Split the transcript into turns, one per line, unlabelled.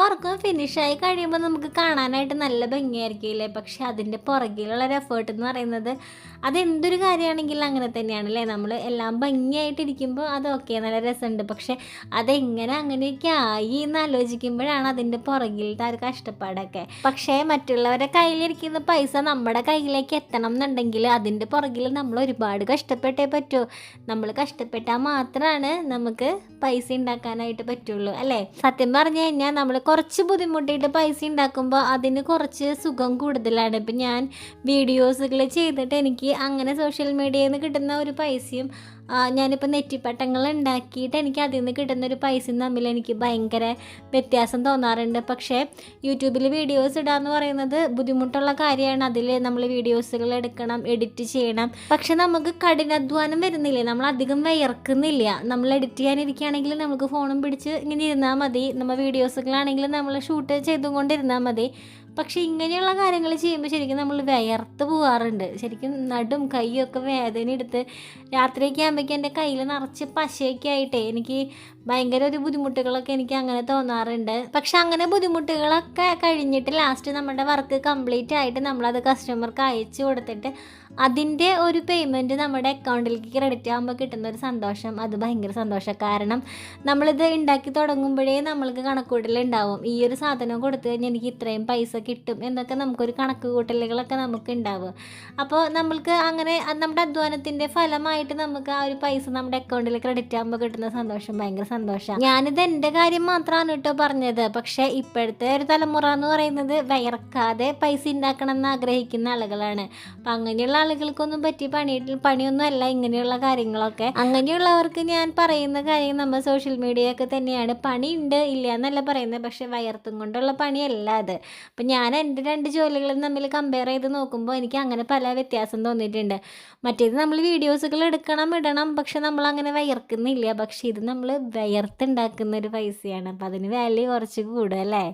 വർക്കും ഫിനിഷായി കഴിയുമ്പോൾ നമുക്ക് കാണാനായിട്ട് നല്ല ഭംഗിയായിരിക്കില്ലേ, പക്ഷെ അതിൻ്റെ പുറകിലുള്ള ഒരു എഫേർട്ട് എന്ന് പറയുന്നത് അതെന്തൊരു കാര്യമാണെങ്കിലും അങ്ങനെ തന്നെയാണ് അല്ലേ. നമ്മൾ എല്ലാം ഭംഗിയായിട്ടിരിക്കുമ്പോൾ അത് ഓക്കെ, നല്ല രസമുണ്ട്, പക്ഷെ അതെങ്ങനെ അങ്ങനെയൊക്കെ ആയി എന്ന് ആലോചിക്കുമ്പോഴാണ് അതിൻ്റെ പുറകിലത്തെ ആ ഒരു കഷ്ടപ്പാടൊക്കെ. പക്ഷേ മറ്റുള്ളവരുടെ കയ്യിലിരിക്കുന്ന പൈസ നമ്മുടെ കയ്യിലേക്ക് എത്തണം എന്നുണ്ടെങ്കിൽ അതിൻ്റെ പുറകിൽ നമ്മൾ ഒരുപാട് കഷ്ടപ്പെട്ടേ പറ്റൂ. നമ്മൾ കഷ്ടപ്പെട്ടാൽ മാത്രമാണ് നമുക്ക് പൈസ ഉണ്ടാക്കാനായിട്ട് പറ്റുള്ളൂ അല്ലേ. സത്യം പറഞ്ഞു കഴിഞ്ഞാൽ നമ്മൾ കുറച്ച് ബുദ്ധിമുട്ടിയിട്ട് പൈസ ഉണ്ടാക്കുമ്പോൾ അതിന് കുറച്ച് സുഖം കൂടുതലാണ്. ഇപ്പം ഞാൻ വീഡിയോസുകൾ ചെയ്തിട്ട് എനിക്ക് അങ്ങനെ സോഷ്യൽ മീഡിയയിൽ നിന്ന് കിട്ടുന്ന ഒരു പൈസയും ഞാനിപ്പോൾ നെറ്റിപ്പട്ടങ്ങൾ ഉണ്ടാക്കിയിട്ട് എനിക്ക് അതിൽ നിന്ന് കിട്ടുന്നൊരു പൈസയും തമ്മിൽ എനിക്ക് ഭയങ്കര വ്യത്യാസം തോന്നാറുണ്ട്. പക്ഷേ യൂട്യൂബിൽ വീഡിയോസ് ഇടാന്ന് പറയുന്നത് ബുദ്ധിമുട്ടുള്ള കാര്യമാണ്. അതിൽ നമ്മൾ വീഡിയോസുകൾ എടുക്കണം, എഡിറ്റ് ചെയ്യണം. പക്ഷെ നമുക്ക് കഠിനാധ്വാനം വരുന്നില്ലേ, നമ്മൾ അധികം വിയർക്കുന്നില്ല. നമ്മൾ എഡിറ്റ് ചെയ്യാനിരിക്കുകയാണെങ്കിൽ നമുക്ക് ഫോണും പിടിച്ച് ഇങ്ങനെ ഇരുന്നാൽ മതി, നമ്മൾ വീഡിയോസുകളാണെങ്കിൽ നമ്മൾ ഷൂട്ട് ചെയ്തുകൊണ്ടിരുന്നാൽ മതി. പക്ഷേ ഇങ്ങനെയുള്ള കാര്യങ്ങൾ ചെയ്യുമ്പോൾ ശരിക്കും നമ്മൾ വിയർത്ത് പോകാറുണ്ട്. ശരിക്കും നടും കൈയൊക്കെ വേദന എടുത്ത് രാത്രിയൊക്കെ ആകുമ്പോഴേക്കും എൻ്റെ കയ്യിൽ നിറച്ച് പശയൊക്കെ ആയിട്ടേ എനിക്ക് ഭയങ്കര ഒരു ബുദ്ധിമുട്ടുകളൊക്കെ എനിക്ക് അങ്ങനെ തോന്നാറുണ്ട്. പക്ഷെ അങ്ങനെ ബുദ്ധിമുട്ടുകളൊക്കെ കഴിഞ്ഞിട്ട് ലാസ്റ്റ് നമ്മുടെ വർക്ക് കംപ്ലീറ്റ് ആയിട്ട് നമ്മളത് കസ്റ്റമർക്ക് അയച്ചു കൊടുത്തിട്ട് അതിൻ്റെ ഒരു പേയ്മെൻറ്റ് നമ്മുടെ അക്കൗണ്ടിലേക്ക് ക്രെഡിറ്റ് ആകുമ്പോൾ കിട്ടുന്ന ഒരു സന്തോഷം, അത് ഭയങ്കര സന്തോഷം. കാരണം നമ്മളിത് ഉണ്ടാക്കി തുടങ്ങുമ്പോഴേ നമ്മൾക്ക് കണക്കുകൂട്ടലുണ്ടാവും. ഈ ഒരു സാധനം കൊടുത്തു കഴിഞ്ഞാൽ എനിക്ക് ഇത്രയും പൈസ കിട്ടും എന്നൊക്കെ നമുക്കൊരു കണക്ക് കൂട്ടലുകളൊക്കെ നമുക്ക് ഉണ്ടാവും. അപ്പോൾ നമ്മൾക്ക് അങ്ങനെ നമ്മുടെ അധ്വാനത്തിൻ്റെ ഫലമായിട്ട് നമുക്ക് ആ ഒരു പൈസ നമ്മുടെ അക്കൗണ്ടിൽ ക്രെഡിറ്റ് ആകുമ്പോൾ കിട്ടുന്ന സന്തോഷം ഭയങ്കര സന്തോഷമാണ്. ഞാനിത് എൻ്റെ കാര്യം മാത്രമാണ് കേട്ടോ പറഞ്ഞത്. പക്ഷേ ഇപ്പോഴത്തെ ഒരു തലമുറ എന്ന് പറയുന്നത് വിയർക്കാതെ പൈസ ഉണ്ടാക്കണം എന്ന് ആഗ്രഹിക്കുന്ന ആളുകളാണ്. അപ്പം അങ്ങനെയുള്ള ആളുകൾക്കൊന്നും പണിയൊന്നും അല്ല ഇങ്ങനെയുള്ള കാര്യങ്ങളൊക്കെ. അങ്ങനെയുള്ളവർക്ക് ഞാൻ പറയുന്ന കാര്യം നമ്മൾ സോഷ്യൽ മീഡിയ ഒക്കെ തന്നെയാണ്. പണിയുണ്ട്, ഇല്ല എന്നല്ല പറയുന്നത്, പക്ഷെ വയർത്തും കൊണ്ടുള്ള പണിയല്ല അത്. അപ്പം ഞാൻ എൻ്റെ രണ്ട് ജോലികളും തമ്മിൽ കമ്പയർ ചെയ്ത് നോക്കുമ്പോൾ എനിക്ക് അങ്ങനെ പല വ്യത്യാസം തോന്നിയിട്ടുണ്ട്. മറ്റേത് നമ്മൾ വീഡിയോസുകൾ എടുക്കണം, ഇടണം, പക്ഷെ നമ്മൾ അങ്ങനെ വയർക്കുന്നില്ല. പക്ഷെ ഇത് നമ്മൾ വയർത്തുണ്ടാക്കുന്ന ഒരു പൈസയാണ്. അപ്പം അതിന് വാല്യൂ കുറച്ച് കൂടും അല്ലേ.